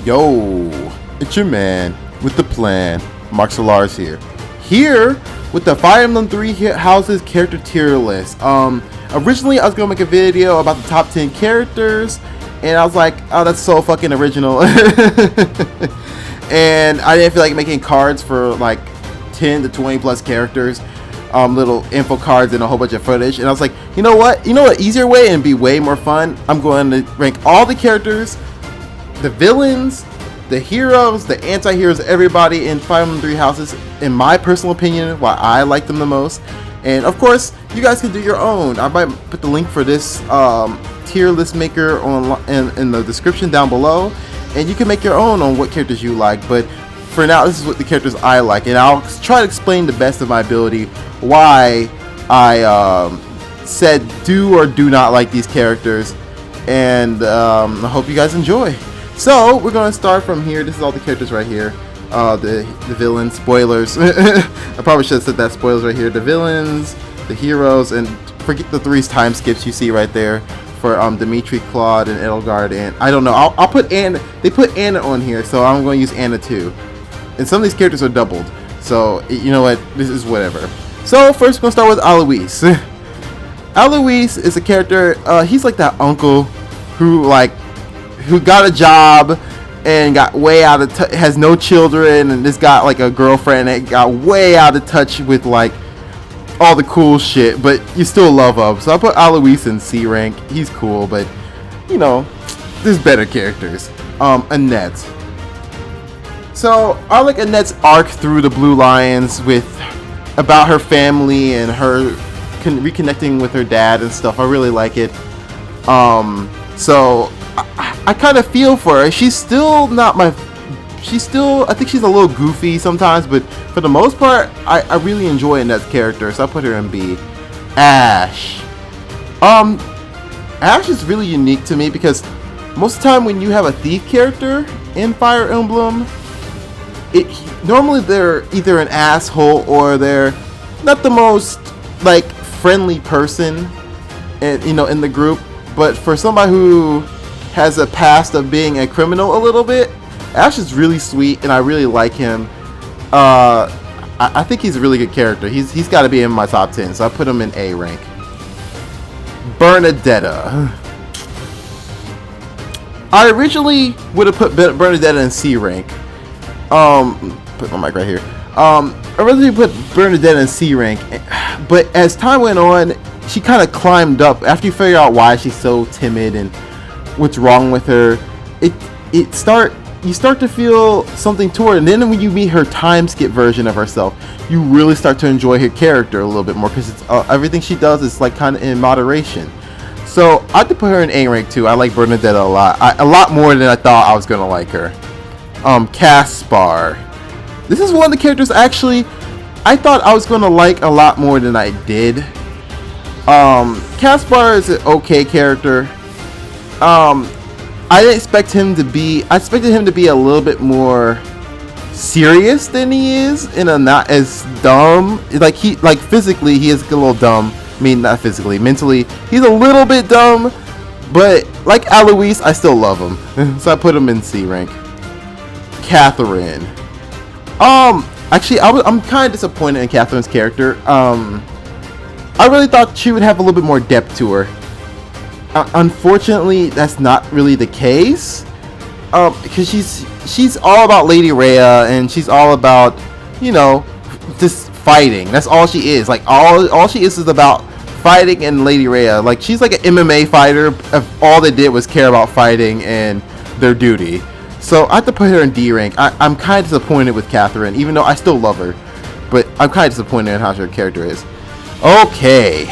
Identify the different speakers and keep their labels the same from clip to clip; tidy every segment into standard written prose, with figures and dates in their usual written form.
Speaker 1: Yo, it's your man with the plan, Mark Solars here. Here with the Fire Emblem Three Houses character tier list. Originally I was gonna make a video about the top 10 characters, and I was like, oh, that's so fucking original. And I didn't feel like making cards for like 10 to 20 plus characters, little info cards and a whole bunch of footage. And I was like, you know what? Easier way and be way more fun. I'm going to rank all the characters, the villains, the heroes, the anti-heroes, everybody in Fire Emblem Three Houses, in my personal opinion, why I like them the most. And of course, you guys can do your own. I might put the link for this tier list maker in the description down below, and you can make your own on what characters you like. But for now, this is what the characters I like, and I'll try to explain the best of my ability why I said do or do not like these characters. And I hope you guys enjoy. So we're going to start from here. This is all the characters right here. The villains, spoilers. I probably should have said that, spoilers right here. The villains, the heroes, and forget the 3 time skips you see right there for Dimitri, Claude, and Edelgard. And I don't know. I'll put Anna. They put Anna on here, so I'm going to use Anna too. And some of these characters are doubled, so you know what? This is whatever. So first, we're gonna start with Alois. Alois is a character. He's like that uncle who got a job and got way out of has no children, and just got like a girlfriend that got way out of touch with like all the cool shit, but you still love him. So I put Alois in C rank. He's cool, but you know, there's better characters. Annette. So I like Annette's arc through the Blue Lions about her family and her reconnecting with her dad and stuff. I really like it. So I kind of feel for her. She's still not I think she's a little goofy sometimes, but for the most part, I really enjoy Annette's character, so I put her in B. Ash. Ash is really unique to me because most of the time when you have a thief character in Fire Emblem, normally they're either an asshole or they're not the most like friendly person, and in the group. But for somebody who has a past of being a criminal a little bit, Ash is really sweet, and I really like him. I think he's a really good character. He's got to be in my top 10, so I put him in A rank. Bernadette. I originally would have put Bernadette in C rank. Put my mic right here. I really put Bernadette in C rank, but as time went on, she kind of climbed up. After you figure out why she's so timid and what's wrong with her, you start to feel something toward her. And then when you meet her time skip version of herself, you really start to enjoy her character a little bit more, because everything she does is like kind of in moderation. So I have to put her in A rank too. I like Bernadette a lot more than I thought I was gonna like her. Kaspar. This is one of the characters actually I thought I was gonna like a lot more than I did. Kaspar is an okay character. I expected him to be a little bit more serious than he is, and not as dumb. Like physically he is a little dumb. I mean, not physically, mentally he's a little bit dumb, but like Alois, I still love him. So I put him in C rank. Catherine. Actually, I'm kind of disappointed in Catherine's character. I really thought she would have a little bit more depth to her. Unfortunately, that's not really the case. Because she's all about Lady Raia, and she's all about, just fighting. That's all she is. Like all she is about fighting and Lady Raia. Like she's like an MMA fighter. If all they did was care about fighting and their duty. So I have to put her in D rank. I'm kind of disappointed with Catherine, even though I still love her. But I'm kind of disappointed in how her character is. Okay.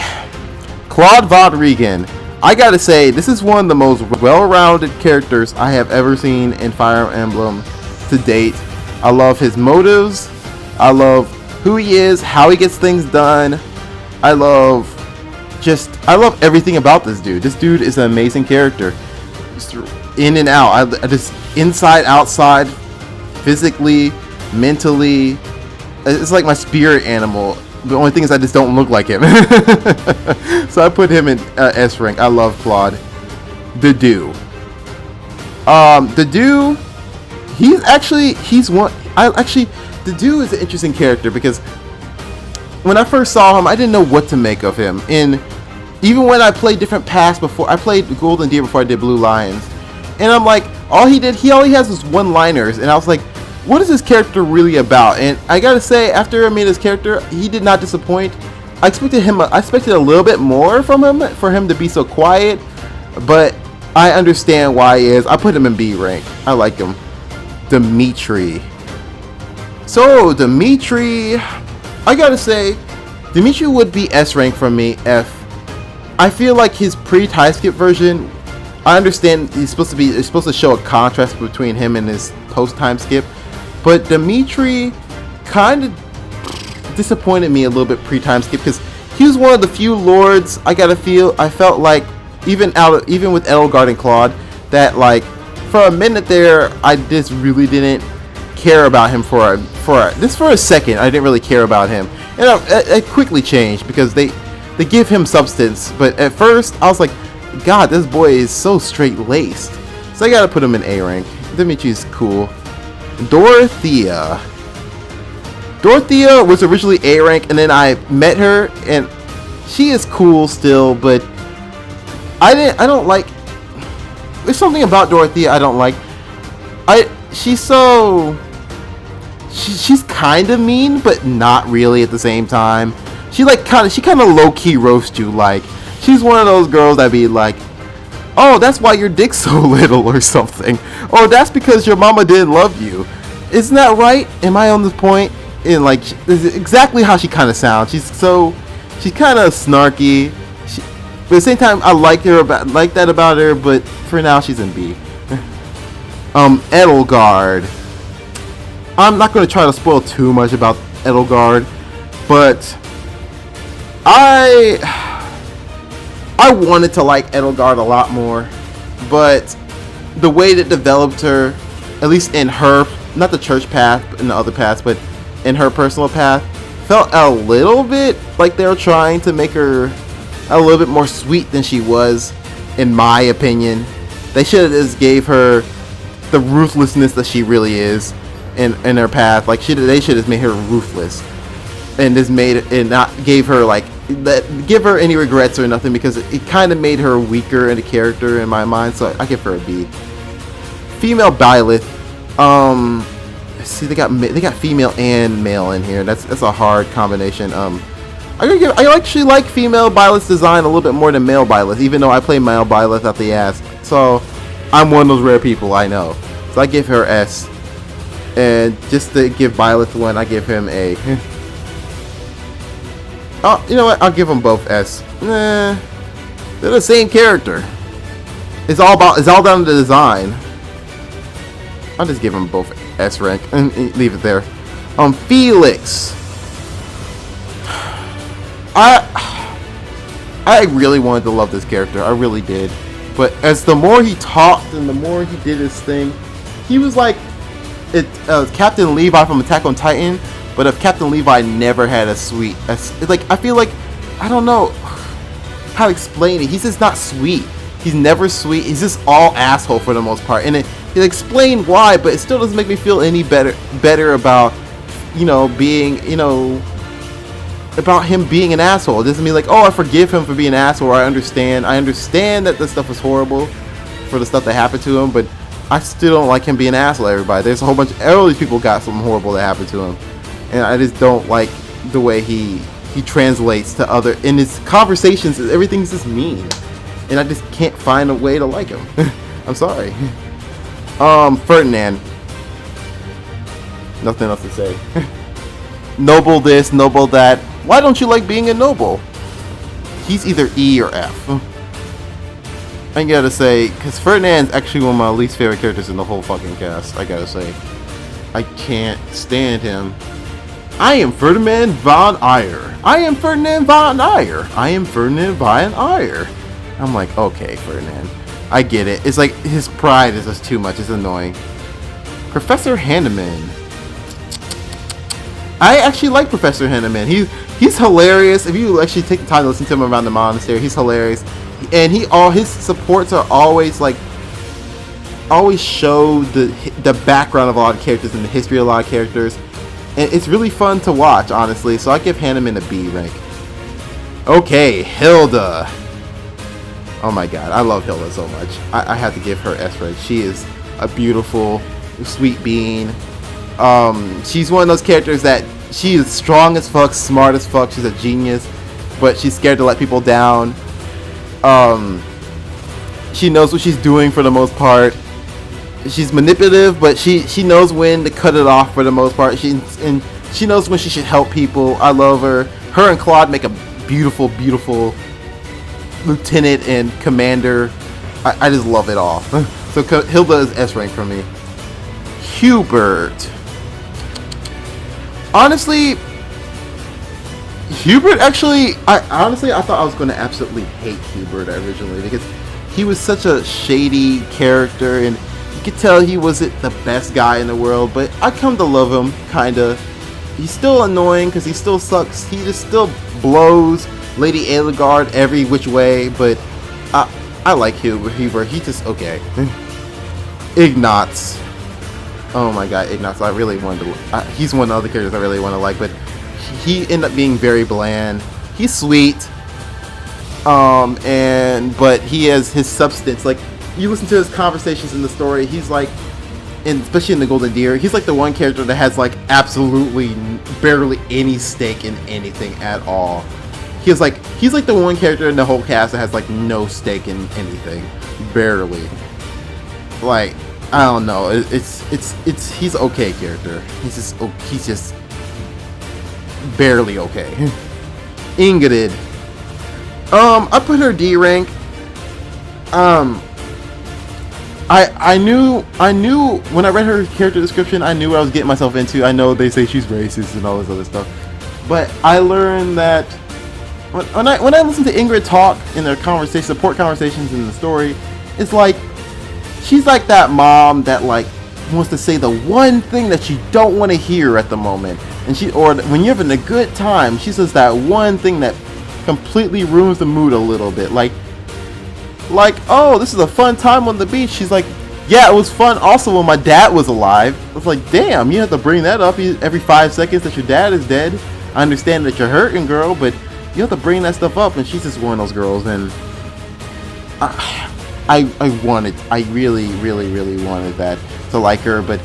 Speaker 1: Claude Rodrigan. I gotta say, this is one of the most well-rounded characters I have ever seen in Fire Emblem to date. I love his motives. I love who he is, how he gets things done. I love everything about this dude. This dude is an amazing character. Just in and out. I just inside, outside, physically, mentally. It's like my spirit animal. The only thing is I just don't look like him. So I put him in S rank. I love Claude. The Do. The dude is an interesting character because when I first saw him, I didn't know what to make of him. And even when I played different paths before, I played Golden Deer before I did Blue Lions, and I'm like, all he has was one-liners, and I was like, what is this character really about? And I gotta say, after I made his character, he did not disappoint. I expected a little bit more from him, for him to be so quiet, but I understand why he is. I put him in B rank. I like him. Dimitri. So Dimitri, I gotta say, Dimitri would be S rank from me. I feel like his pre-time skip version, I understand it's supposed to show a contrast between him and his post-time skip, but Dimitri kind of disappointed me a little bit pre-time skip because he was one of the few lords I felt like even with Edelgard and Claude, that like for a minute there I just really didn't care about him for a second. I didn't really care about him, and it quickly changed because they give him substance. But at first I was like, God, this boy is so straight laced. So I gotta put him in A rank. Dimitri's cool. Dorothea was originally A rank, and then I met her, and she is cool still, but I don't like. There's something about Dorothea I don't like. She's kind of mean, but not really at the same time. She kind of low key roasts you. Like, she's one of those girls that be like, oh, that's why your dick's so little or something. Or that's because your mama didn't love you. Isn't that right? Am I on this point? And like, this is exactly how she kind of sounds. She's kind of snarky. But at the same time, I like that about her. But for now, she's in B. Edelgard. I'm not going to try to spoil too much about Edelgard, but I wanted to like Edelgard a lot more, but the way that developed her, at least in her, not the church path, but in the other paths, but in her personal path, felt a little bit like they were trying to make her a little bit more sweet than she was, in my opinion. They should have just gave her the ruthlessness that she really is in her path. Like, they should have made her ruthless and just made it, and not give her any regrets or nothing, because it kind of made her weaker in the character in my mind. So I give her a B. Female Byleth. See, they got female and male in here. That's a hard combination. I actually like female Byleth's design a little bit more than male Byleth, even though I play male Byleth out the ass. So I'm one of those rare people, I know. So I give her S. And just to give Byleth one, I give him A. Oh, you know what? I'll give them both S. Nah, they're the same character. It's all down to the design. I'll just give them both S rank and leave it there. Felix. I really wanted to love this character. I really did. But as the more he talked and the more he did his thing, he was like Captain Levi from Attack on Titan. But if Captain Levi never had I feel like, I don't know how to explain it. He's just not sweet. He's never sweet. He's just all asshole for the most part. And he'll explain why, but it still doesn't make me feel any better about, about him being an asshole. It doesn't mean like, oh, I forgive him for being an asshole, or I understand that this stuff was horrible for the stuff that happened to him, but I still don't like him being an asshole to everybody. There's a whole bunch of all these people got something horrible that happened to him. And I just don't like the way he translates to other, in his conversations, everything's just mean. And I just can't find a way to like him. I'm sorry. Ferdinand. Nothing else to say. Noble this, noble that. Why don't you like being a noble? He's either E or F. I gotta say, because Ferdinand's actually one of my least favorite characters in the whole fucking cast. I gotta say. I can't stand him. I am Ferdinand von Eyre. I am Ferdinand von Eyre. I am Ferdinand von Eyre. I'm like, okay, Ferdinand. I get it. It's like his pride is just too much. It's annoying. Professor Hanuman. I actually like Professor Hanuman. He's hilarious. If you actually take the time to listen to him around the monastery, he's hilarious. And all his supports are always like, always show the background of a lot of characters and the history of a lot of characters, and it's really fun to watch, honestly. So I give Hanuman a B rank. Okay, Hilda. Oh my god, I love Hilda so much. I have to give her S rank. She is a beautiful, sweet being. She's one of those characters that she is strong as fuck, smart as fuck. She's a genius, but she's scared to let people down. She knows what she's doing for the most part. She's manipulative, but she knows when to cut it off for the most part. She knows when she should help people. I love her. Her and Claude make a beautiful, beautiful lieutenant and commander. I just love it all. So Hilda is S rank for me. Hubert. Honestly, Hubert actually, I thought I was going to absolutely hate Hubert originally because he was such a shady character and you could tell he wasn't the best guy in the world, but I come to love him, kinda. He's still annoying because he still sucks. He just still blows Lady Edelgard every which way, but I like Hubert. He's just okay. Ignatz. Oh my god, Ignatz. I really wanted to. He's one of the other characters I really want to like, but he ended up being very bland. He's sweet, but he has his substance. Like you listen to his conversations in the story, he's like, especially in the Golden Deer, he's like the one character that has like absolutely barely any stake in anything at all. He's like the one character in the whole cast that has like no stake in anything, barely. Like I don't know, he's okay character. He's just barely okay. Ingrid. I put her D rank. I knew when I read her character description, I knew what I was getting myself into. I know they say she's racist and all this other stuff, but I learned that when I listen to Ingrid talk in their conversation, support conversations in the story, it's like she's like that mom that like wants to say the one thing that you don't want to hear at the moment, and or when you're having a good time, she says that one thing that completely ruins the mood a little bit. Like, oh, this is a fun time on the beach. She's like, yeah, it was fun also when my dad was alive. It's like, damn, you have to bring that up every 5 seconds that your dad is dead. I understand that you're hurting, girl, but you have to bring that stuff up. And she's just one of those girls, and I really, really, really wanted that to like her, but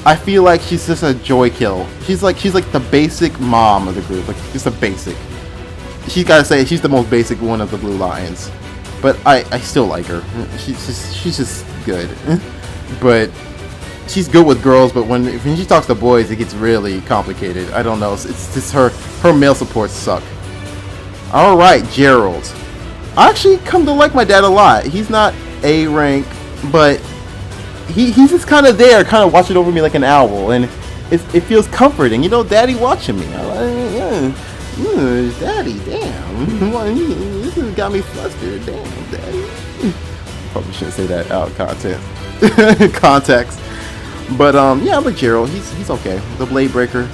Speaker 1: I feel like she's just a joy kill. She's like the basic mom of the group, like just a basic. She's gotta say she's the most basic one of the Blue Lions, but I still like her. She's just good, but she's good with girls. But when she talks to boys, it gets really complicated. I don't know. It's just her male supports suck. All right, Gerald. I actually come to like my dad a lot. He's not A rank, but he's just kind of there, kind of watching over me like an owl, and it feels comforting. You know, Daddy watching me. Daddy, damn. This has got me flustered. Damn, Daddy. Probably shouldn't say that out of context. But yeah, but Gerald, he's okay. The Blade Breaker.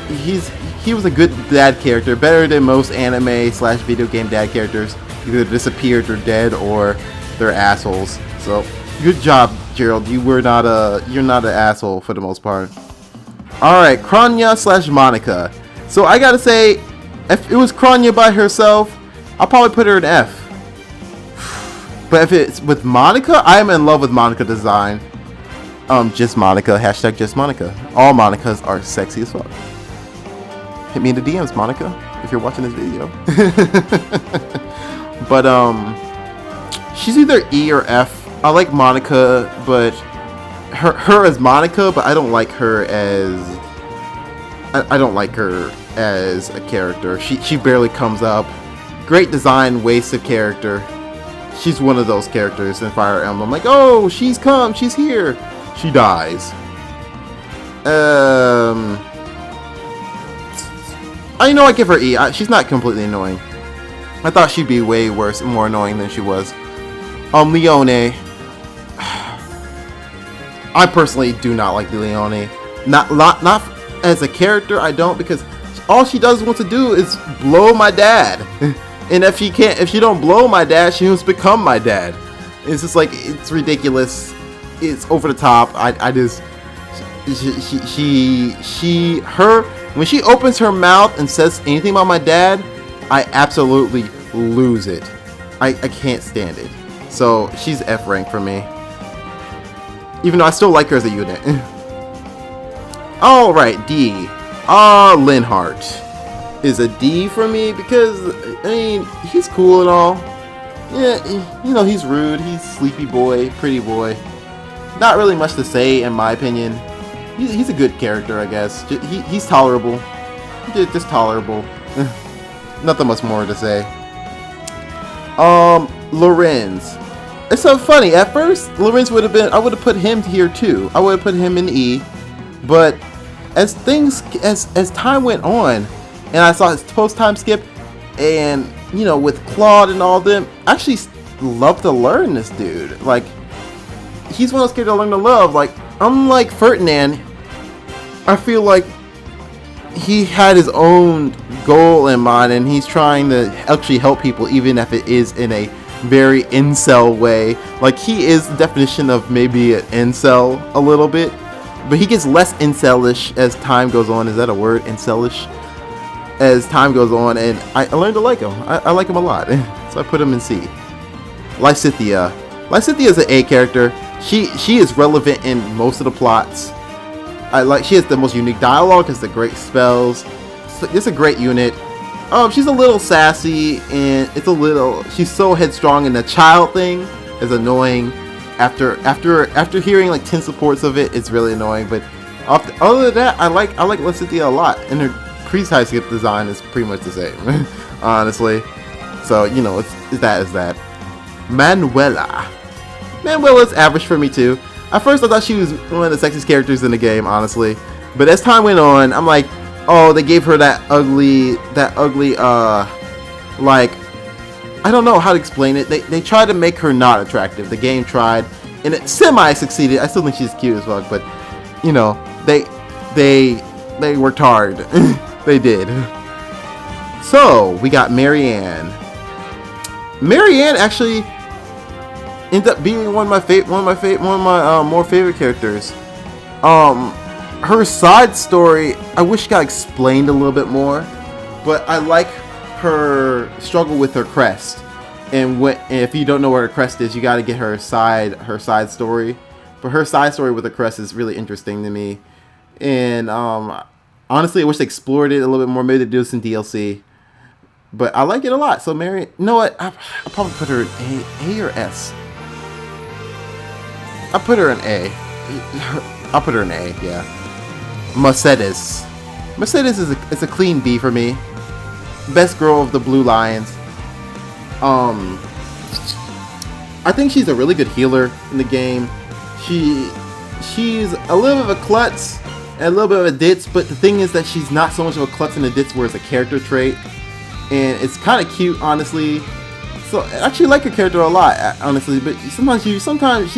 Speaker 1: He was a good dad character, better than most anime/video game dad characters. Either disappeared or dead, or they're assholes. So good job, Gerald. You're not an asshole for the most part. All right, Kronya/Monica. So I gotta say, if it was Kronya by herself, I'll probably put her in F. But if it's with Monica, I am in love with Monica design. Just Monica. Hashtag just Monica. All Monicas are sexy as fuck. Hit me in the DMs, Monica, if you're watching this video. But she's either E or F. I like Monica, but her as Monica, but I don't like her as I don't like her as a character. She barely comes up. Great design, wasted character. She's one of those characters in Fire Emblem. Like, oh, she's here. She dies. I give her E. She's not completely annoying. I thought she'd be way worse and more annoying than she was. Leone. I personally do not like Leone. Not as a character, I don't, because all she does want to do is blow my dad. And if she don't blow my dad, she must become my dad. It's just like, it's ridiculous. it's over the top. I just her when she opens her mouth and says anything about my dad, I absolutely lose it. I can't stand it. So she's F rank for me. Even though I still like her as a unit. Alright, D. Linhart is a D for me because, I mean, he's cool and all. Yeah, you know, he's rude. He's sleepy boy, pretty boy. Not really much to say in my opinion. He's a good character, I guess. He's tolerable. Just tolerable. Nothing much more to say. Lorenz. It's so funny. At first, Lorenz would have been. I would have put him here too. I would have put him in E. But as time went on, and I saw his post-time skip, and you know, with Claude and all them, I actually love to learn this dude. Like, he's one of those characters I learn to love. Like, unlike Ferdinand, I feel like he had his own goal in mind, and he's trying to actually help people, even if it is in a very incel way. Like, he is the definition of maybe an incel a little bit, but he gets less incelish as time goes on. Is that a word? Incelish? As time goes on, and I learned to like him. I like him a lot, so I put him in C. Cynthia. Cynthia is an A character. She is relevant in most of the plots. She has the most unique dialogue, has the great spells. It's a great unit. She's a little sassy, and she's so headstrong, and the child thing is annoying. After hearing like 10 supports of it, it's really annoying. But other than that, I like Cynthia a lot, and her Crease high skip design is pretty much the same, honestly. So you know, it's that. Manuela's average for me too. At first I thought she was one of the sexiest characters in the game, honestly. But as time went on, I'm like, oh, they gave her that ugly, like, I don't know how to explain it. They tried to make her not attractive. The game tried, and it semi-succeeded. I still think she's cute as fuck, but, you know, they worked hard. They did. So, we got Marianne. Marianne actually ended up being one of my more favorite characters. Her side story, I wish got explained a little bit more, but I like her struggle with her crest. And if you don't know what her crest is, you got to get her side story. But her side story with the crest is really interesting to me. And honestly, I wish they explored it a little bit more. Maybe they do this in DLC. But I like it a lot. So Mary, you know what? I'll probably put her in A or S. I'll put her in A. I'll put her in A, yeah. Mercedes is a clean B for me. Best girl of the Blue Lions. I think she's a really good healer in the game. She's a little bit of a klutz and a little bit of a ditz, but the thing is that she's not so much of a klutz and a ditz where it's a character trait. And it's kind of cute, honestly. So I actually like her character a lot, honestly. But sometimes she's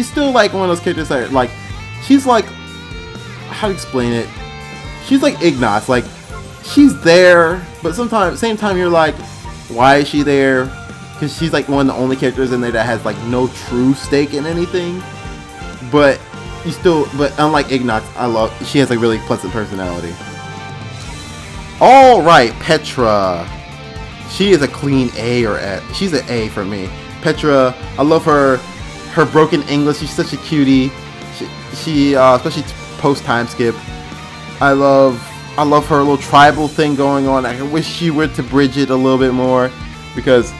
Speaker 1: still like one of those characters that like, she's like, how to explain it? She's like Ignace, like she's there, but sometimes same time you're like, why is she there? Because she's like one of the only characters in there that has like no true stake in anything. But unlike Ignace, she has a really pleasant personality. All right, Petra. She is a clean A or S. She's an A for me. Petra, I love her. Her broken English. She's such a cutie. She especially post time skip. I love her little tribal thing going on. I wish she were to bridge it a little bit more because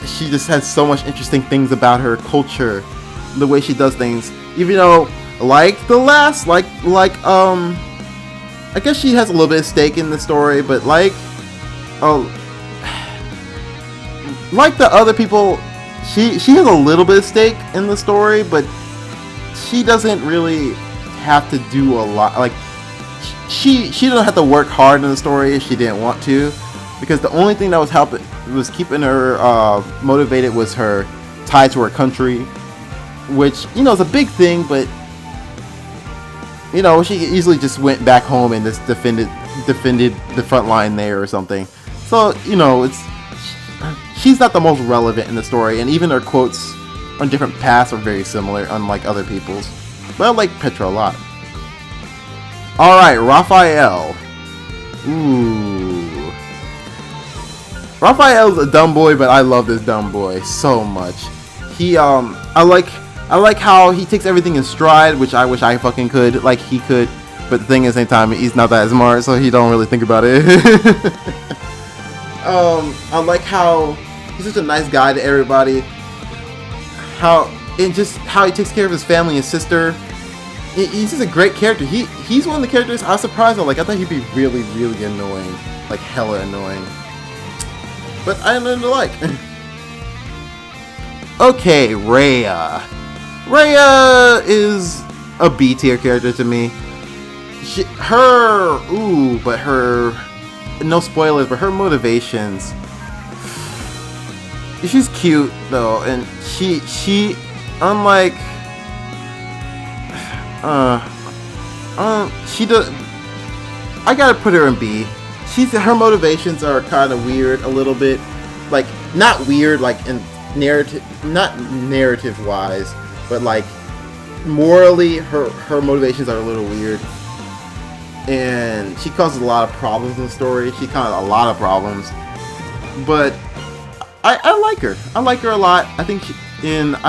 Speaker 1: she just has so much interesting things about her culture, the way she does things. Even though, I guess she has a little bit of stake in the story, but like the other people, she has a little bit of stake in the story, but she doesn't really have to do a lot. Like she doesn't have to work hard in the story if she didn't want to, because the only thing that was keeping her motivated was her tie to her country, which, you know, is a big thing, but you know, she easily just went back home and just defended the front line there or something. So, you know, she's not the most relevant in the story, and even her quotes on different paths are very similar, unlike other people's. But I like Petra a lot. Alright, Raphael. Ooh. Raphael's a dumb boy, but I love this dumb boy so much. He, I like how he takes everything in stride, which I wish I fucking could, like he could. But the thing is, at the same time, he's not that smart, so he don't really think about it. I like how he's such a nice guy to everybody. How he takes care of his family and sister. He's just a great character. He's one of the characters I was surprised at. Like, I thought he'd be really, really annoying, like hella annoying. But I have nothing to like. Okay, Raia. Raia is a B tier character to me. No spoilers, but her motivations. She's cute though, and she unlike she does. I gotta put her in B. Her motivations are kind of weird a little bit, like not weird like in narrative, not narrative wise, but like morally, her motivations are a little weird. And she causes a lot of problems in the story. She causes a lot of problems, but I like her. I like her a lot. I think I'm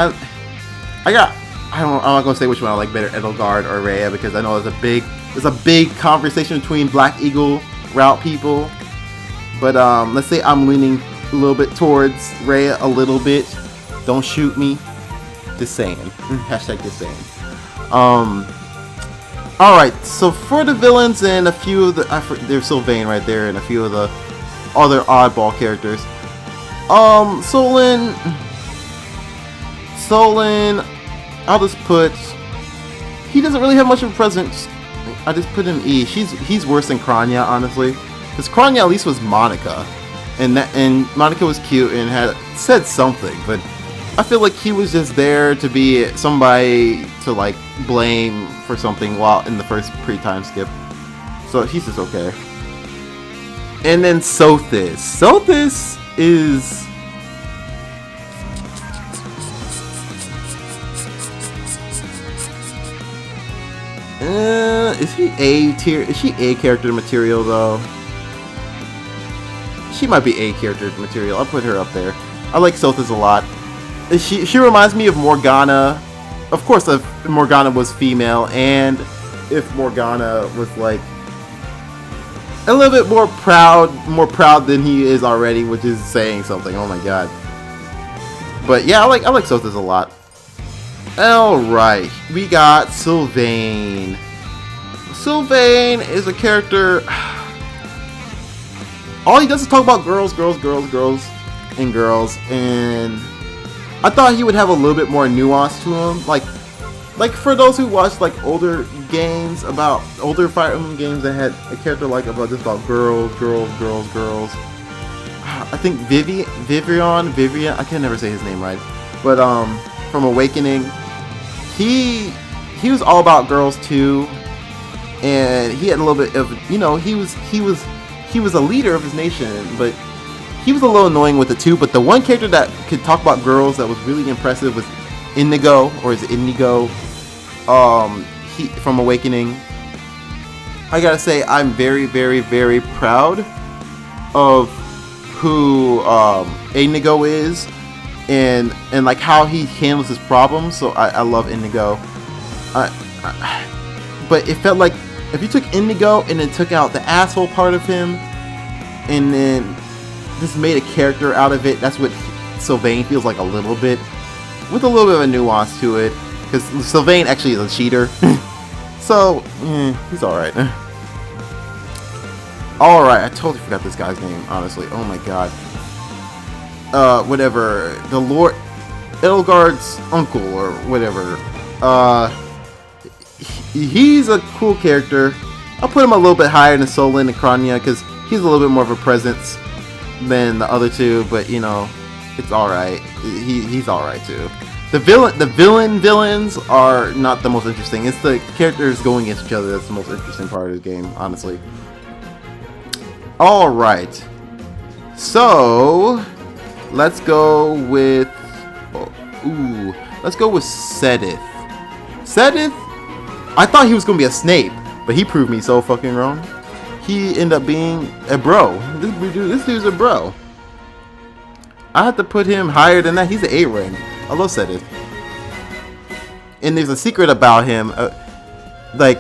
Speaker 1: not gonna say which one I like better, Edelgard or Raia, because I know there's a big conversation between Black Eagle route people. But let's say I'm leaning a little bit towards Raia a little bit. Don't shoot me. Just saying. Hashtag just saying. Alright, so for the villains and a few of there's Sylvane right there and a few of the other oddball characters. Sylvane, I'll just put, he doesn't really have much of a presence. I just put him E. He's worse than Kranya, honestly, because Kranya at least was Monica, and Monica was cute and had said something, but I feel like he was just there to be somebody to like blame for something while in the first pre-time skip. So he's just okay. And then Sothis. Sothis is he A tier? Is she A character material though? She might be A character material. I'll put her up there. I like Sothis a lot. She reminds me of Morgana. Of course, if Morgana was female, and if Morgana was like a little bit more proud than he is already, which is saying something. Oh my god. But yeah, I like Sothis a lot. Alright, we got Sylvane. Sylvane is a character. All he does is talk about girls, and I thought he would have a little bit more nuance to him. Like for those who watched like older games, about older Fire Emblem games that had a character like about girls. I think Vivian, I can never say his name right. But from Awakening, he was all about girls too. And he had a little bit of, he was a leader of his nation, but he was a little annoying with it too. But the one character that could talk about girls that was really impressive was Indigo, or is it Indigo? He from Awakening. I gotta say, I'm very, very, very proud of who Indigo is, and like how he handles his problems. So I love Indigo. But it felt like if you took Indigo and then took out the asshole part of him, and then just made a character out of it, that's what Sylvane feels like a little bit, with a little bit of a nuance to it, because Sylvane actually is a cheater. So he's alright. Alright, I totally forgot this guy's name, honestly. Oh my god. Whatever, the Lord Edelgard's uncle or whatever. He's a cool character. I'll put him a little bit higher than Solon and Kranya, because he's a little bit more of a presence than the other two, but it's alright. He's alright too. The villains are not the most interesting. It's the characters going against each other that's the most interesting part of the game, honestly. Alright. So let's go with Sedith. Sedith I thought he was gonna be a Snape, but he proved me so fucking wrong. He ended up being a bro. This dude's a bro. I have to put him higher than that. He's an A ring. I love Sedith. And there's a secret about him.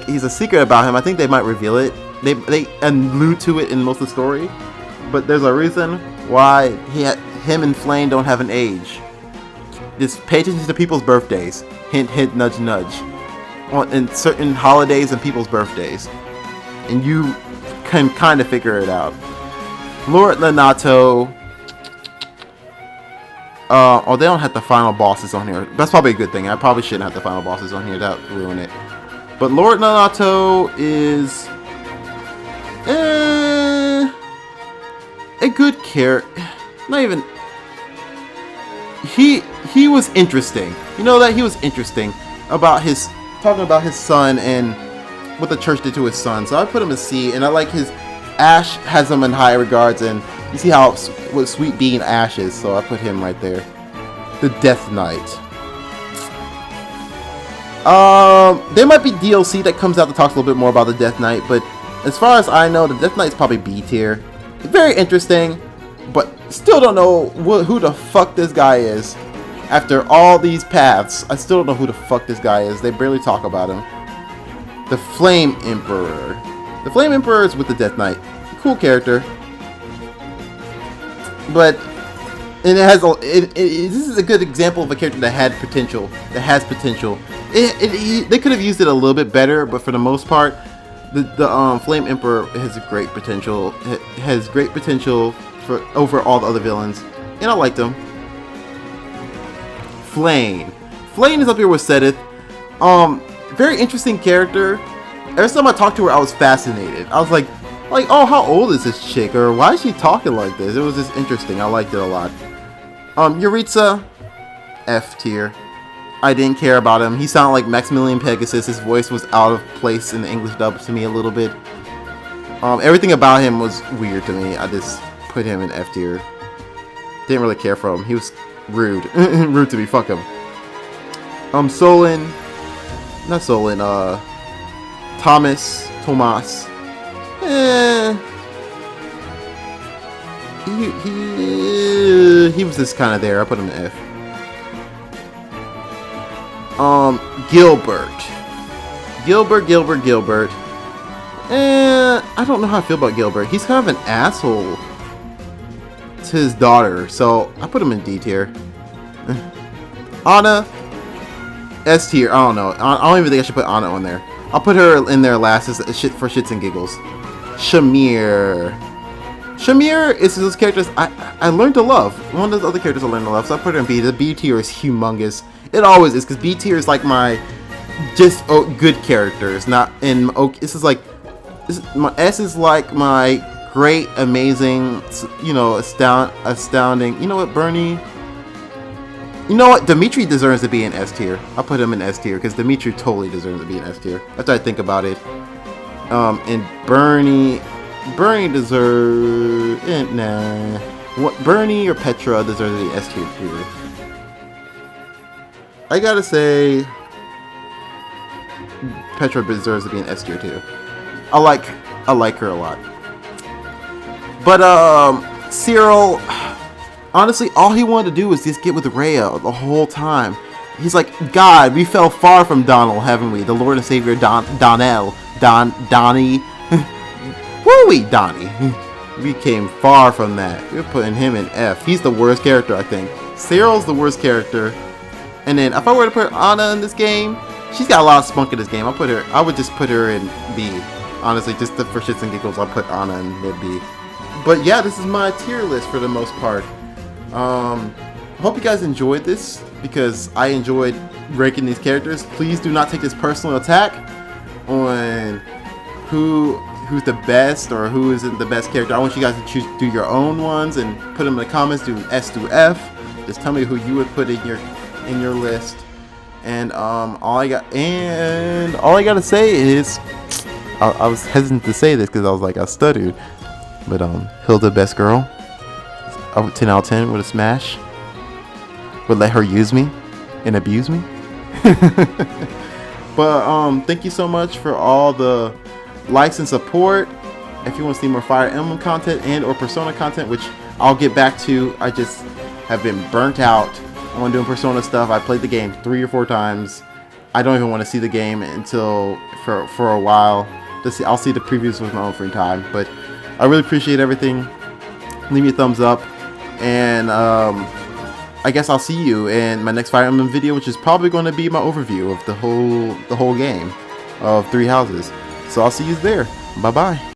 Speaker 1: He's a secret about him. I think they might reveal it. They allude to it in most of the story. But there's a reason why him and Flame don't have an age. Just pay attention to people's birthdays. Hint, hint, nudge, nudge. In certain holidays and people's birthdays. And you can kind of figure it out. Laurel Annatto. They don't have the final bosses on here. That's probably a good thing. I probably shouldn't have the final bosses on here. That would ruin it. But Laurel Annatto is a good character. Not even. He was interesting. You know that he was interesting about talking about his son and what the church did to his son. So I put him in C, and I like his Ash has him in high regards, and you see what sweet being Ash is. So I put him right there. The Death Knight. There might be DLC that comes out that talks a little bit more about the Death Knight, but as far as I know, the Death Knight's probably B tier. Very interesting, but still don't know who the fuck this guy is. After all these paths, I still don't know who the fuck this guy is. They barely talk about him. The Flame Emperor. The Flame Emperor is with the Death Knight. Cool character. But this is a good example of a character that had potential. That has potential. They could have used it a little bit better, but for the most part, the Flame Emperor has great potential. Has great potential over all the other villains, and I liked him. Flame is up here with Sedith. Very interesting character. Every time I talked to her, I was fascinated. I was like, oh, how old is this chick? Or why is she talking like this? It was just interesting. I liked it a lot. Yuritsa, F tier. I didn't care about him. He sounded like Maximilian Pegasus. His voice was out of place in the English dub to me a little bit. Everything about him was weird to me. I just put him in F tier. Didn't really care for him. He was rude. Rude to me. Fuck him. Tomas. He was just kind of there. I put him in F. Gilbert. I don't know how I feel about Gilbert. He's kind of an asshole to his daughter, so I put him in D tier. Anna, S tier. I don't know. I don't even think I should put Anna on there. I'll put her in there last as for shits and giggles. Shamir is those characters I learned to love. One of those other characters I learned to love, so I put her in B. The B tier is humongous. It always is, because B tier is like my good characters, not in. My S is like my great, amazing, astounding. You know what, Bernie? You know what? Dimitri deserves to be in S tier. I'll put him in S tier because Dimitri totally deserves to be in S tier. After I think about it, and Bernie deserves. Nah. What? Bernie or Petra deserves to be S tier too. I gotta say, Petra deserves to be an S tier too. I like her a lot. But Cyril, honestly, all he wanted to do was just get with Raia the whole time. He's like, God, we fell far from Donald, haven't we? The Lord and Savior Donnie. Were we, Donnie? We came far from that. We're putting him in F. He's the worst character, I think. Cyril's the worst character. And then if I were to put Anna in this game, she's got a lot of spunk in this game. I would just put her in B. Honestly, just for shits and giggles, I'll put Anna in mid B. But yeah, this is my tier list for the most part. I hope you guys enjoyed this, because I enjoyed ranking these characters. Please do not take this personal attack on who's the best or who isn't the best character. I want you guys to do your own ones and put them in the comments. Do S through F. Just tell me who you would put in your list. And all I gotta say is, I was hesitant to say this because I was like, I stuttered, but Hilda, best girl. 10 out of 10 with a smash. Would let her use me and abuse me. But thank you so much for all the likes and support. If you want to see more Fire Emblem content and or Persona content, which I'll get back to, I just have been burnt out on doing Persona stuff. I played the game 3 or 4 times. I don't even want to see the game until for a while. I'll see the previews with my own free time. But I really appreciate everything. Leave me a thumbs up, and I guess I'll see you in my next Fire Emblem video, which is probably going to be my overview of the whole game of Three Houses. So I'll see you there. Bye bye.